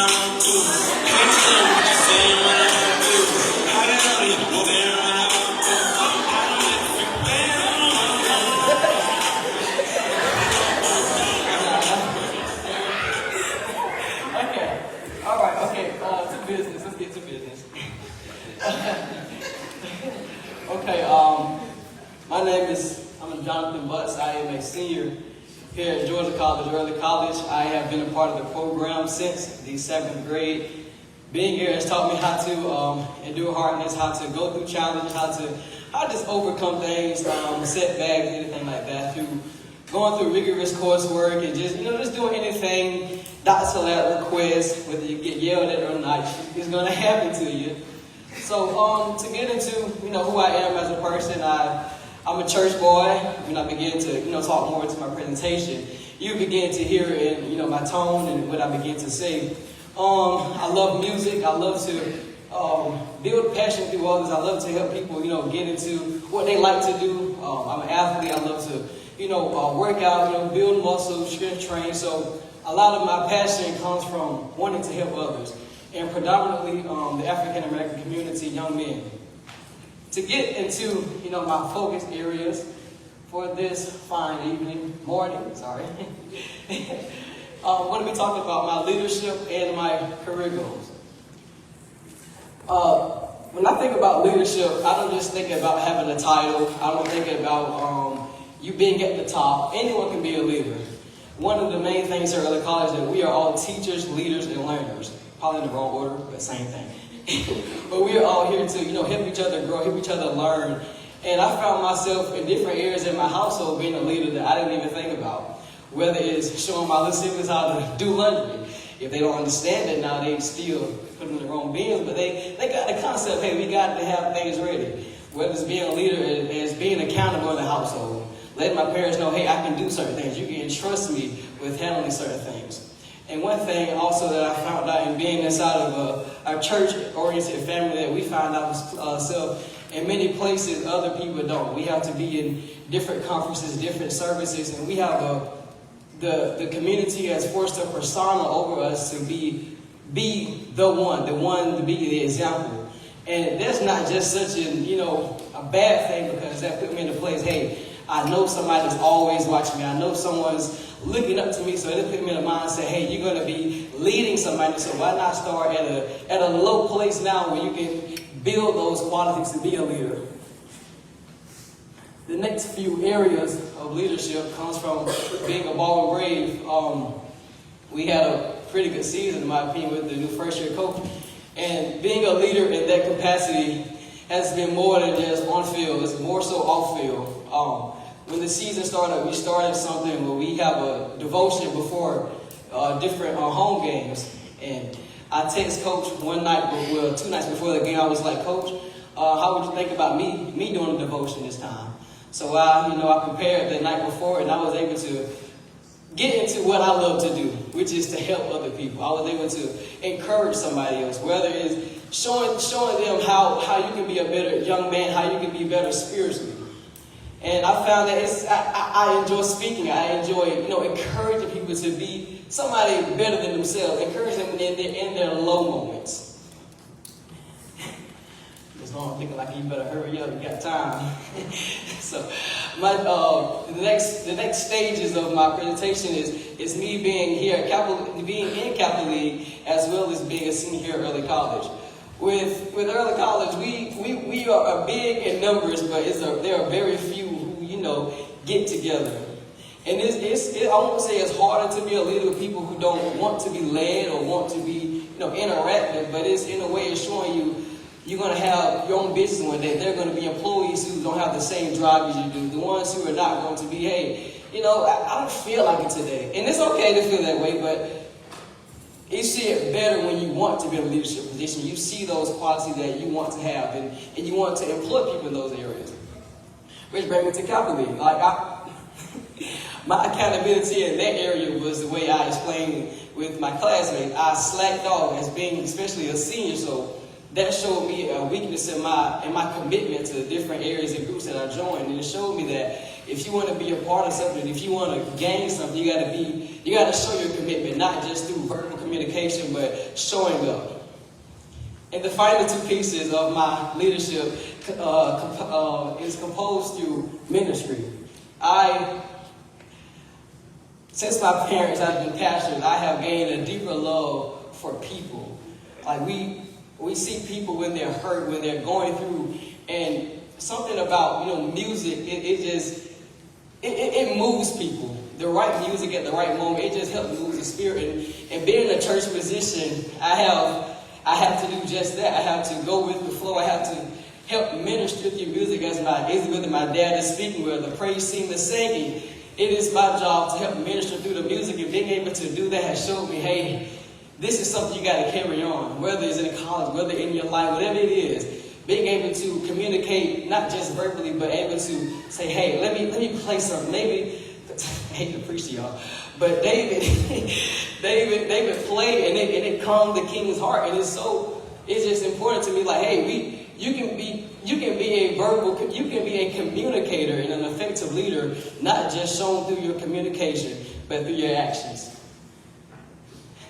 I want to. Capstone, what you saying when I want to. I got all you moving when I want to. I don't let you Okay. All right. Okay. To business. Let's get to business. Okay. My name is Johnathan Butts. I am a senior here at Georgia College, Early College. I have been a part of the program since the 7th grade. Being here has taught me how to endure hardness, how to go through challenges, how to just overcome things, setbacks, anything like that. Through going through rigorous coursework and just doing anything Dr. Lab requests, whether you get yelled at or not, it's going to happen to you. So to get into who I am as a person, I'm a church boy. When I begin to talk more into my presentation, you begin to hear in my tone and what I begin to say. I love music. I love to build passion through others. I love to help people get into what they like to do. I'm an athlete. I love to work out, build muscle, strength train. So a lot of my passion comes from wanting to help others, and predominantly the African American community, young men. To get into my focus areas for this fine morning, I'm going to be talking about my leadership and my career goals. When I think about leadership, I don't just think about having a title. I don't think about you being at the top. Anyone can be a leader. One of the main things here at Early College is that we are all teachers, leaders, and learners. Probably in the wrong order, but same thing. But we are all here to help each other grow, help each other learn. And I found myself in different areas in my household being a leader that I didn't even think about. Whether it's showing my little siblings how to do laundry. If they don't understand it now, they still put them in the wrong bins. But they got the concept, hey, we got to have things ready. Whether it's being a leader as being accountable in the household. Letting my parents know, hey, I can do certain things. You can trust me with handling certain things. And one thing also that I found out in being inside of a church-oriented family that we find out ourselves in many places other people don't. We have to be in different conferences, different services, and we have the community has forced a persona over us to be the one to be the example. And that's not just such a bad thing, because that put me in a place, hey, I know somebody's always watching me. I know someone's looking up to me, so it put me in a mindset, hey, you're going to be leading somebody, so why not start at a low place now where you can build those qualities to be a leader. The next few areas of leadership comes from being a ball and brave. We had a pretty good season, in my opinion, with the new first-year coach. And being a leader in that capacity has been more than just on field. It's more so off field. When the season started, we started something where we have a devotion before different home games. And I text Coach one night, 2 nights before the game. I was like, Coach, how would you think about me doing a devotion this time? So I prepared the night before, and I was able to get into what I love to do, which is to help other people. I was able to encourage somebody else, whether it's showing them how you can be a better young man, how you can be better spiritually. And I found that I enjoy speaking. I enjoy encouraging people to be somebody better than themselves, encourage them in their low moments. I'm thinking like you better hurry up, you got time. So the next stages of my presentation is me being here at being in Capital League, as well as being a senior here at Early College. With Early College, we are big in numbers, but there are very few who get together. And I won't say it's harder to be a leader with people who don't want to be led or want to be interactive, but it's in a way it's showing you. You're going to have your own business one day. There are going to be employees who don't have the same drive as you do. The ones who are not going to be, hey, I don't feel like it today. And it's okay to feel that way, but you see it better when you want to be in a leadership position. You see those qualities that you want to have, and you want to employ people in those areas. Which brings me to Capital League. My accountability in that area was the way I explained with my classmates. I slacked off as being especially a senior, so that showed me a weakness in my commitment to the different areas and groups that I joined. And it showed me that if you want to be a part of something, if you want to gain something, you got to be you got to show your commitment, not just through verbal communication, but showing up. And the final two pieces of my leadership is composed through ministry. Since my parents have been pastors, I have gained a deeper love for people. Like we see people when they're hurt, when they're going through, and something about music, it moves people. The right music at the right moment, it just helps move the spirit. And being in a church position, I have to do just that. I have to go with the flow. I have to help minister through music as whether my dad is speaking, whether the praise team is singing. It is my job to help minister through the music, and being able to do that has showed me, hey, this is something you got to carry on, whether it's in college, whether in your life, whatever it is. Being able to communicate, not just verbally, but able to say, hey, let me play something. Maybe, I hate to preach to y'all, but David played, and it calmed the king's heart, and it's just important to me. Like, hey, you can be a communicator and an effective leader, not just shown through your communication, but through your actions.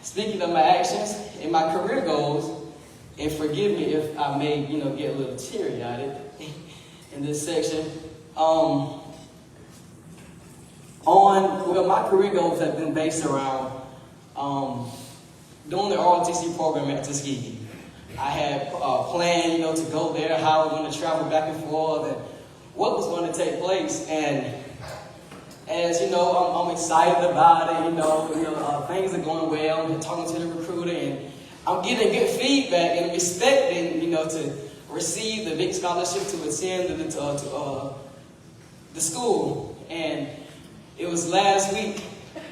Speaking of my actions and my career goals, and forgive me if I may, get a little teary-eyed in this section. My career goals have been based around doing the ROTC program at Tuskegee. I had planned, to go there, how I was going to travel back and forth, and what was going to take place. And as you know, I'm excited about it. Things are going well. I'm talking to the recruiter, and I'm getting good feedback and expecting, to receive the big scholarship to attend the school. And it was last week,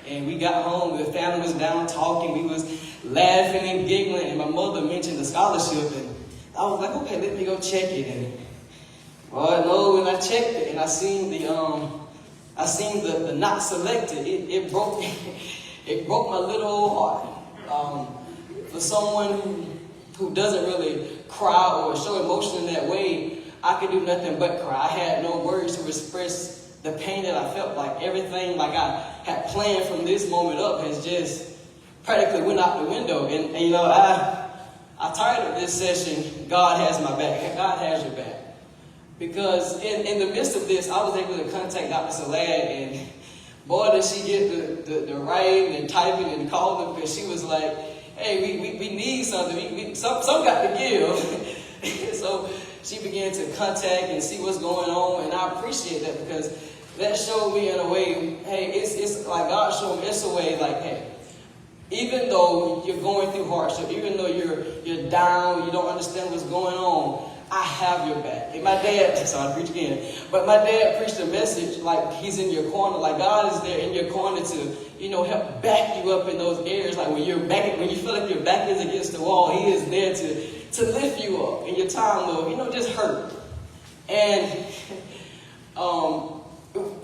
and we got home. The family was down talking. We was laughing and giggling, and my mother mentioned the scholarship, and I was like, okay, let me go check it. And when I checked it, and I seen the not selected, it broke it broke my little old heart. For someone who doesn't really cry or show emotion in that way, I could do nothing but cry. I had no words to express the pain that I felt. Like everything like I had planned from this moment up has just practically went out the window. And I titled this session, God Has My Back. God has your back. Because in the midst of this, I was able to contact Dr. Salad, and boy, did she get the writing and typing and calling, because she was like, hey, we need something. Some got to give. So she began to contact and see what's going on, and I appreciate that, because that showed me in a way, hey, it's like God showed me, it's a way like, hey, even though you're going through hardship, even though you're down, you don't understand what's going on, I have your back. And my dad, sorry, I preach again, but my dad preached a message like he's in your corner, like God is there in your corner to, help back you up in those areas. Like when you feel like your back is against the wall, He is there to lift you up in your time of, just hurt. And,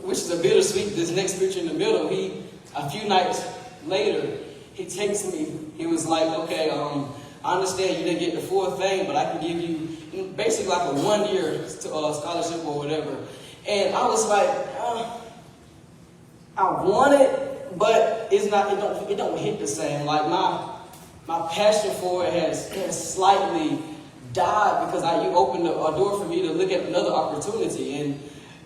which is a bittersweet, this next picture in the middle, a few nights later, he texts me. He was like, okay, I understand you didn't get the full thing, but I can give you basically like a 1-year scholarship or whatever. And I was like, I want it, but it's not. It don't hit the same. Like my passion for it has slightly died, because you opened a door for me to look at another opportunity. And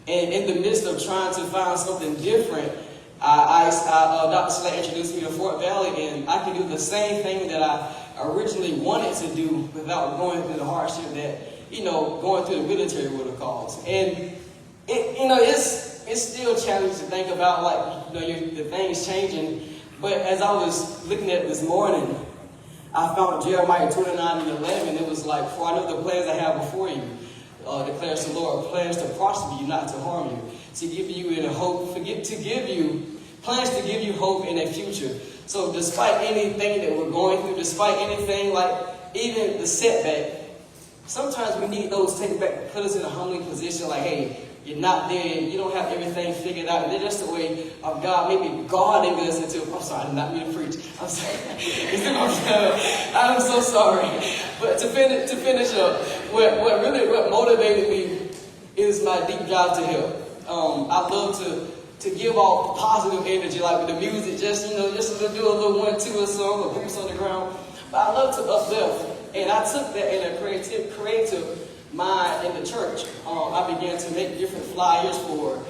in the midst of trying to find something different, Dr. Slade introduced me to Fort Valley, and I could do the same thing that I originally wanted to do without going through the hardship that, going through the military would have caused. And it's still challenging to think about, like, the things changing. But as I was looking at it this morning, I found Jeremiah 29:11. It was like, for I know the plans I have before you, declares the Lord, plans to prosper you, not to harm you, to give you in a hope, plans to give you hope in a future. So despite anything that we're going through, despite anything, like even the setback, sometimes we need those take back, put us in a humbling position, like, hey, you're not there, you don't have everything figured out. And that's the way of God, maybe guarding us into, I'm sorry, I did not mean to preach. I'm sorry. I'm so sorry. But to finish up, what motivated me is my deep drive to help. I love to give off positive energy, like with the music, just to do a little 1, 2 or so, or boots on the ground. But I love to uplift, and I took that in a creative mind in the church. I began to make different flyers for,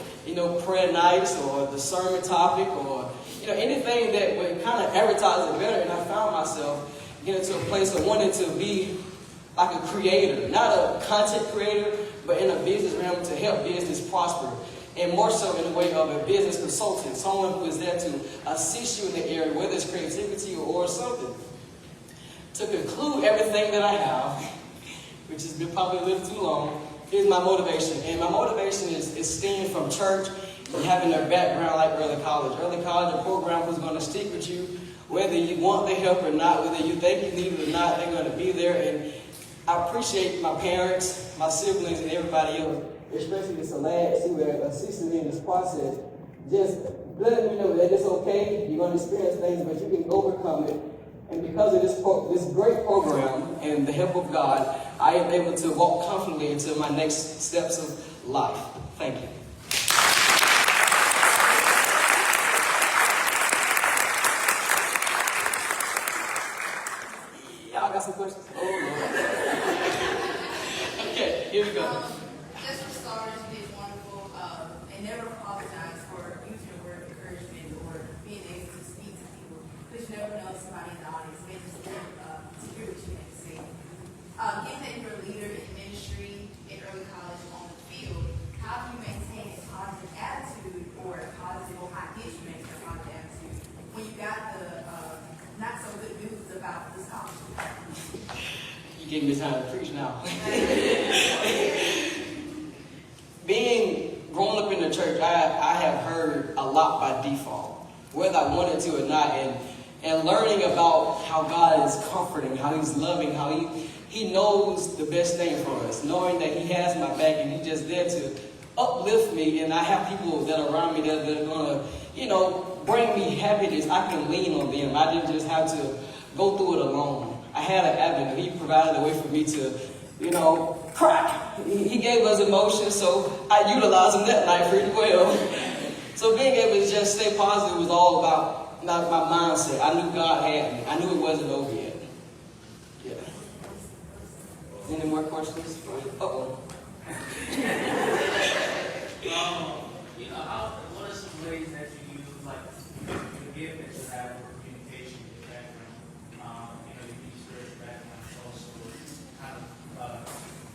prayer nights or the sermon topic or, anything that would kind of advertise it better. And I found myself getting to a place of wanting to be like a creator, not a content creator, but in a business realm to help business prosper. And more so in the way of a business consultant, someone who is there to assist you in the area, whether it's creativity or something. To conclude everything that I have, which has been probably a little too long, is my motivation. And my motivation is stemming from church and having a background like early college. Early college, a program was going to stick with you, whether you want the help or not, whether you think you need it or not, they're going to be there. And I appreciate my parents, my siblings, and everybody else, especially the lads who are assisting me in this process, just letting me know that it's okay, you're going to experience things, but you can overcome it. And because of this great program and the help of God, I am able to walk confidently into my next steps of life. Thank you. Y'all got some questions? Oh, Lord. Okay, here we go. Just for starters, you did wonderful, and never apologize for using the word encouragement or being able to speak to people, because you never know somebody in the audience may just hear what you have to say. Given that you're a leader in ministry in early college on the field, how do you maintain a positive attitude or a positive, or how did you maintain a positive attitude when you got the not so good news about the scholarship? You gave me time to preach now. Growing up in the church, I have heard a lot by default, whether I wanted to or not, and learning about how God is comforting, how He's loving, how He knows the best thing for us, knowing that He has my back and He's just there to uplift me, and I have people that are around me that are going to, bring me happiness. I can lean on them. I didn't just have to go through it alone. I had an avenue. He provided a way for me to, crack. He gave us emotions, so I utilized them that night pretty well. So being able to just stay positive was all about my mindset. I knew God had me. I knew it wasn't over yet. Yeah. Any more questions? Uh-oh. What are some ways that you use, like, the gift that you have for communication, your background, your spiritual background, also kind of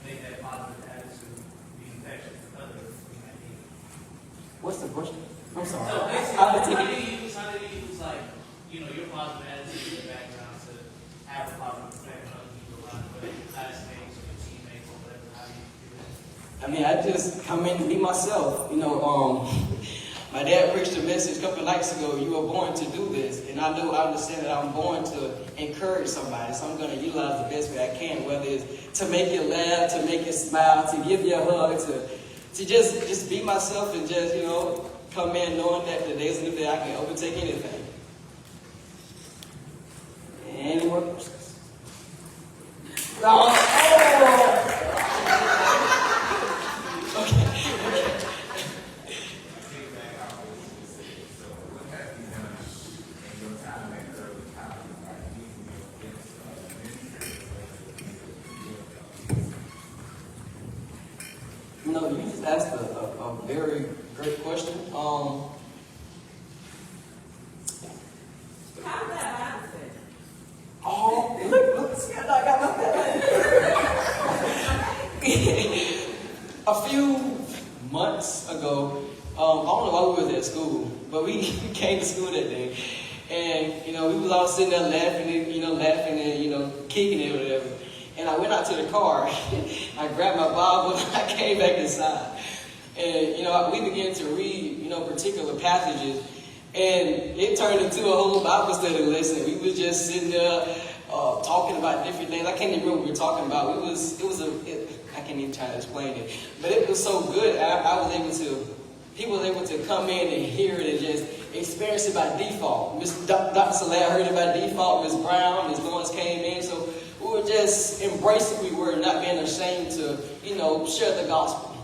make that positive attitude be infectious with others who might need it? What's the question? I'm sorry. So basically, how do you use like, your positive attitude, your background to have a positive effect on other people around you, whether your classmates or your teammates or whatever? How do you do that? I mean, I just come in and be myself. My dad preached a message a couple of nights ago, you were born to do this. And I understand that I'm born to encourage somebody. So I'm going to utilize the best way I can, whether it's to make you laugh, to make you smile, to give you a hug, to just be myself and just, come in knowing that the days of the day I can overtake anything. Any more questions? You just asked a very great question. How's that mindset? Oh, look, see, I got my A few months ago, I don't know why we was at school, but we came to school that day, and we was all sitting there laughing and kicking it or whatever. And I went out to the car, I grabbed my Bible, and I came back inside. And, we began to read, particular passages, and it turned into a whole Bible study lesson. We was just sitting there talking about different things. I can't even remember what we were talking about. I can't even try to explain it. But it was so good, people was able to come in and hear it and just experience it by default. Dr. Salat heard it by default. Ms. Brown, Ms. Lawrence came in. So we were just embracing we were, not being ashamed to, share the gospel.